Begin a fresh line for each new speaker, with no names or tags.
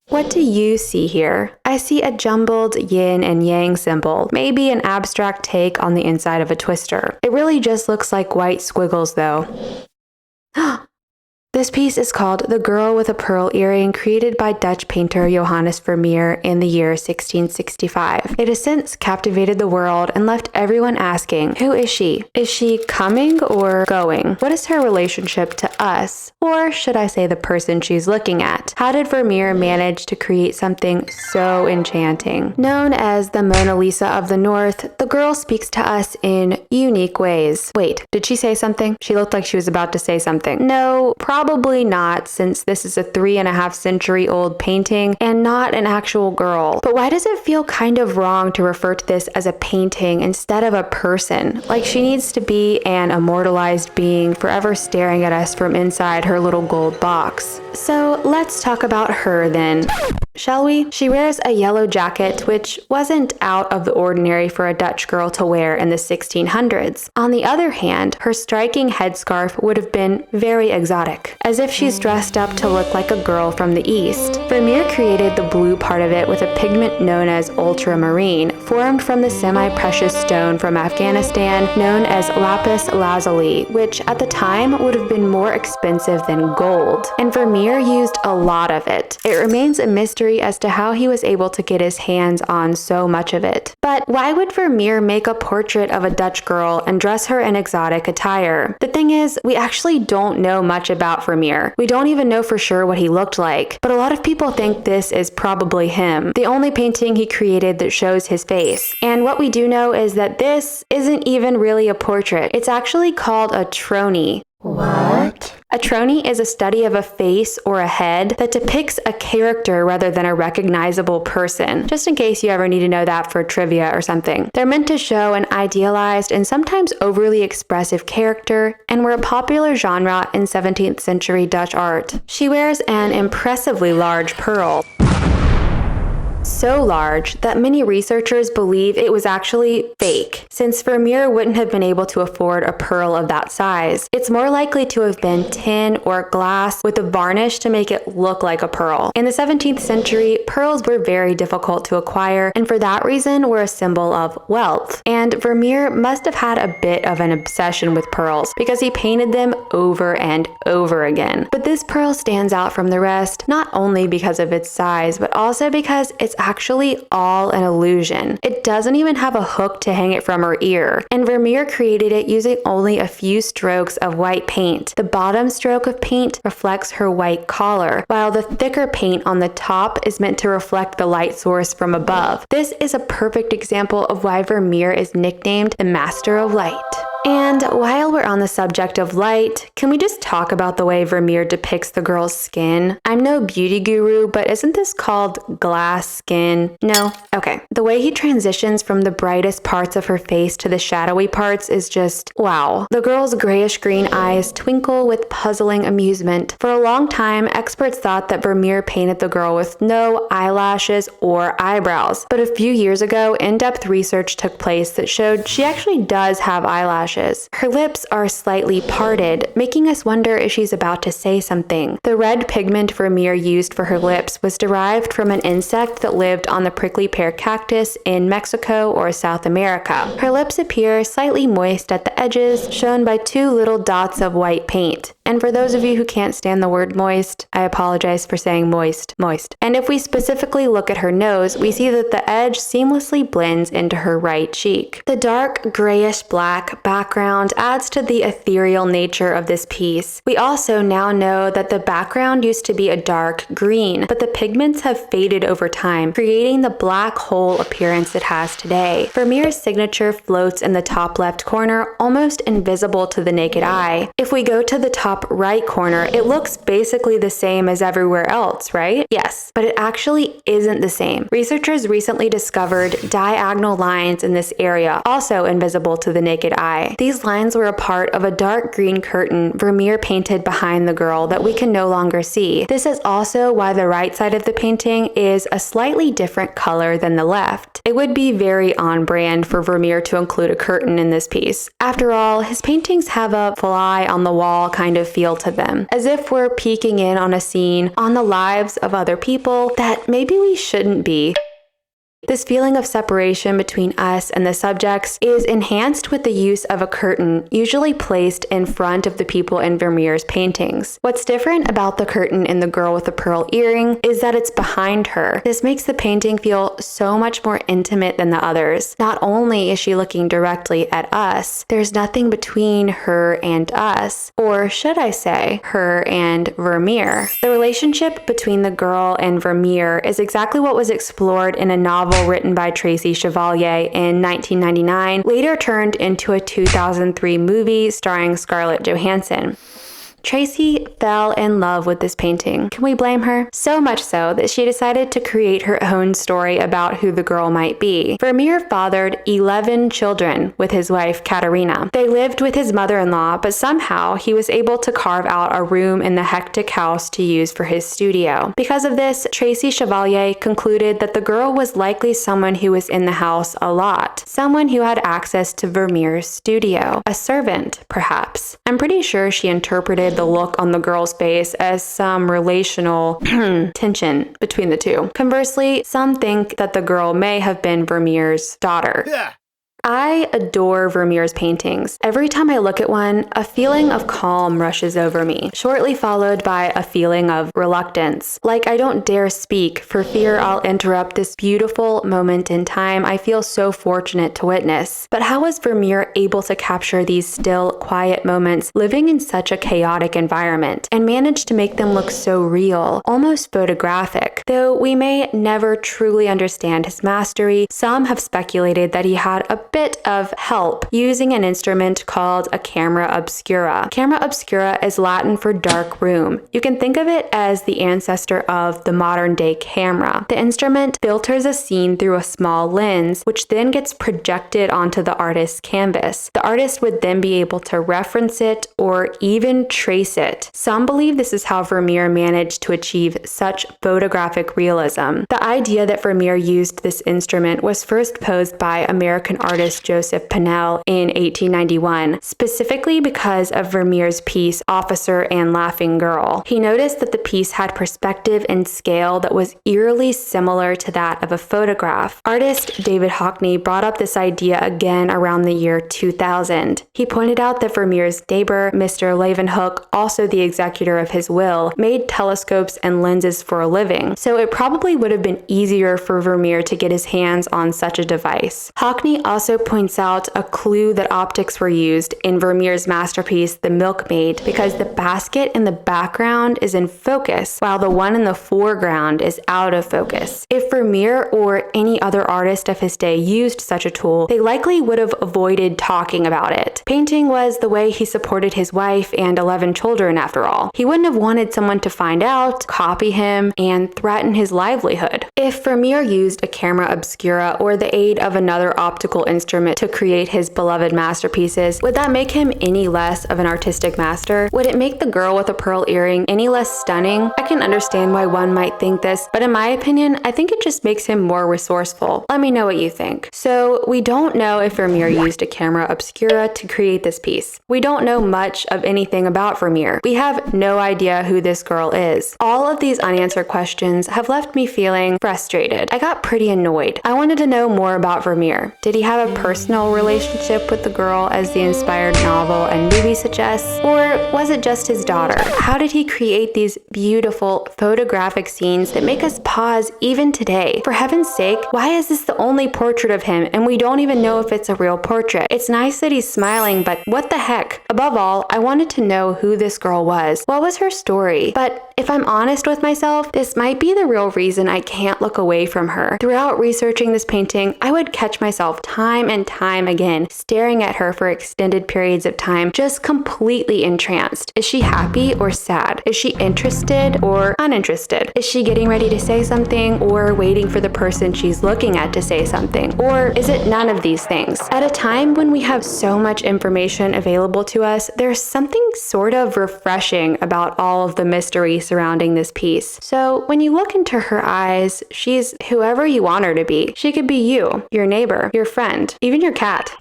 What do you see here? I see a jumbled yin and yang symbol, maybe an abstract take on the inside of a twister. It really just looks like white squiggles though. This piece is called The Girl with a Pearl Earring, created by Dutch painter Johannes Vermeer in the year 1665. It has since captivated the world and left everyone asking, who is she? Is she coming or going? What is her relationship to us? Or should I say the person she's looking at? How did Vermeer manage to create something so enchanting? Known as the Mona Lisa of the North, the girl speaks to us in unique ways. Wait, did she say something? She looked like she was about to say something. No, probably not, since this is a 3.5 century old painting and not an actual girl. But why does it feel kind of wrong to refer to this as a painting instead of a person? Like she needs to be an immortalized being forever staring at us from inside her little gold box. So let's talk about her then. Shall we? She wears a yellow jacket, which wasn't out of the ordinary for a Dutch girl to wear in the 1600s. On the other hand, her striking headscarf would have been very exotic, as if she's dressed up to look like a girl from the East. Vermeer created the blue part of it with a pigment known as ultramarine, formed from the semi-precious stone from Afghanistan known as lapis lazuli, which at the time would have been more expensive than gold. And Vermeer used a lot of it. It remains a mystery as to how he was able to get his hands on so much of it. But why would Vermeer make a portrait of a Dutch girl and dress her in exotic attire? The thing is, we actually don't know much about Vermeer. We don't even know for sure what he looked like, but a lot of people think this is probably him, the only painting he created that shows his face. And what we do know is that this isn't even really a portrait. It's actually called a trony.
What?
A trony is a study of a face or a head that depicts a character rather than a recognizable person, just in case you ever need to know that for trivia or something. They're meant to show an idealized and sometimes overly expressive character, and were a popular genre in 17th century Dutch art. She wears an impressively large pearl. So large that many researchers believe it was actually fake, since Vermeer wouldn't have been able to afford a pearl of that size. It's more likely to have been tin or glass with a varnish to make it look like a pearl. In the 17th century, pearls were very difficult to acquire, and for that reason were a symbol of wealth. And Vermeer must have had a bit of an obsession with pearls, because he painted them over and over again. But this pearl stands out from the rest, not only because of its size, but also because it's actually all an illusion. It doesn't even have a hook to hang it from her ear, and Vermeer created it using only a few strokes of white paint. The bottom stroke of paint reflects her white collar, while the thicker paint on the top is meant to reflect the light source from above. This is a perfect example of why Vermeer is nicknamed the Master of Light. And while we're on the subject of light, can we just talk about the way Vermeer depicts the girl's skin? I'm no beauty guru, but isn't this called glass skin? No? Okay. The way he transitions from the brightest parts of her face to the shadowy parts is just wow. The girl's grayish-green eyes twinkle with puzzling amusement. For a long time, experts thought that Vermeer painted the girl with no eyelashes or eyebrows. But a few years ago, in-depth research took place that showed she actually does have eyelashes. Her lips are slightly parted, making us wonder if she's about to say something. The red pigment Vermeer used for her lips was derived from an insect that lived on the prickly pear cactus in Mexico or South America. Her lips appear slightly moist at the edges, shown by two little dots of white paint. And for those of you who can't stand the word moist, I apologize for saying moist. And if we specifically look at her nose, we see that the edge seamlessly blends into her right cheek. The dark grayish-black background adds to the ethereal nature of this piece. We also now know that the background used to be a dark green, but the pigments have faded over time, creating the black hole appearance it has today. Vermeer's signature floats in the top left corner, almost invisible to the naked eye. If we go to the top right corner, it looks basically the same as everywhere else, right? Yes, but it actually isn't the same. Researchers recently discovered diagonal lines in this area, also invisible to the naked eye. eye. These lines were a part of a dark green curtain Vermeer painted behind the girl that we can no longer see. This is also why the right side of the painting is a slightly different color than the left. It would be very on brand for Vermeer to include a curtain in this piece. After all, his paintings have a fly on the wall kind of feel to them, as if we're peeking in on a scene on the lives of other people that maybe we shouldn't be. This feeling of separation between us and the subjects is enhanced with the use of a curtain, usually placed in front of the people in Vermeer's paintings. What's different about the curtain in The Girl with the Pearl Earring is that it's behind her. This makes the painting feel so much more intimate than the others. Not only is she looking directly at us, there's nothing between her and us, or should I say, her and Vermeer. The relationship between the girl and Vermeer is exactly what was explored in a novel written by Tracy Chevalier in 1999, later turned into a 2003 movie starring Scarlett Johansson. Tracy fell in love with this painting. Can we blame her? So much so that she decided to create her own story about who the girl might be. Vermeer fathered 11 children with his wife, Katerina. They lived with his mother-in-law, but somehow he was able to carve out a room in the hectic house to use for his studio. Because of this, Tracy Chevalier concluded that the girl was likely someone who was in the house a lot, someone who had access to Vermeer's studio, a servant, perhaps. I'm pretty sure she interpreted the look on the girl's face as some relational tension between the two. Conversely, some think that the girl may have been Vermeer's daughter. Yeah. I adore Vermeer's paintings. Every time I look at one, a feeling of calm rushes over me, shortly followed by a feeling of reluctance. Like I don't dare speak for fear I'll interrupt this beautiful moment in time I feel so fortunate to witness. But how was Vermeer able to capture these still, quiet moments living in such a chaotic environment and manage to make them look so real, almost photographic? Though we may never truly understand his mastery, some have speculated that he had a bit of help using an instrument called a camera obscura. Camera obscura is Latin for dark room. You can think of it as the ancestor of the modern day camera. The instrument filters a scene through a small lens, which then gets projected onto the artist's canvas. The artist would then be able to reference it or even trace it. Some believe this is how Vermeer managed to achieve such photographic realism. The idea that Vermeer used this instrument was first posed by American artist Joseph Pennell in 1891, specifically because of Vermeer's piece Officer and Laughing Girl. He noticed that the piece had perspective and scale that was eerily similar to that of a photograph. Artist David Hockney brought up this idea again around the year 2000. He pointed out that Vermeer's neighbor, Mr. Leeuwenhoek, also the executor of his will, made telescopes and lenses for a living, so it probably would have been easier for Vermeer to get his hands on such a device. Hockney also points out a clue that optics were used in Vermeer's masterpiece, The Milkmaid, because the basket in the background is in focus, while the one in the foreground is out of focus. If Vermeer or any other artist of his day used such a tool, they likely would have avoided talking about it. Painting was the way he supported his wife and 11 children, after all. He wouldn't have wanted someone to find out, copy him, and threaten his livelihood. If Vermeer used a camera obscura or the aid of another optical instrument to create his beloved masterpieces, would that make him any less of an artistic master? Would it make The Girl with a Pearl Earring any less stunning? I can understand why one might think this, but in my opinion, I think it just makes him more resourceful. Let me know what you think. So, we don't know if Vermeer used a camera obscura to create this piece. We don't know much of anything about Vermeer. We have no idea who this girl is. All of these unanswered questions have left me feeling frustrated. I got pretty annoyed. I wanted to know more about Vermeer. Did he have a personal relationship with the girl as the inspired novel and movie suggests? Or was it just his daughter? How did he create these beautiful photographic scenes that make us pause even today? For heaven's sake, why is this the only portrait of him and we don't even know if it's a real portrait? It's nice that he's smiling, but what the heck? Above all, I wanted to know who this girl was. What was her story? But if I'm honest with myself, this might be the real reason I can't look away from her. Throughout researching this painting, I would catch myself time time and time again, staring at her for extended periods of time, just completely entranced. Is she happy or sad? Is she interested or uninterested? Is she getting ready to say something or waiting for the person she's looking at to say something? Or is it none of these things? At a time when we have so much information available to us, there's something sort of refreshing about all of the mystery surrounding this piece. So when you look into her eyes, she's whoever you want her to be. She could be you, your neighbor, your friend, even your cat.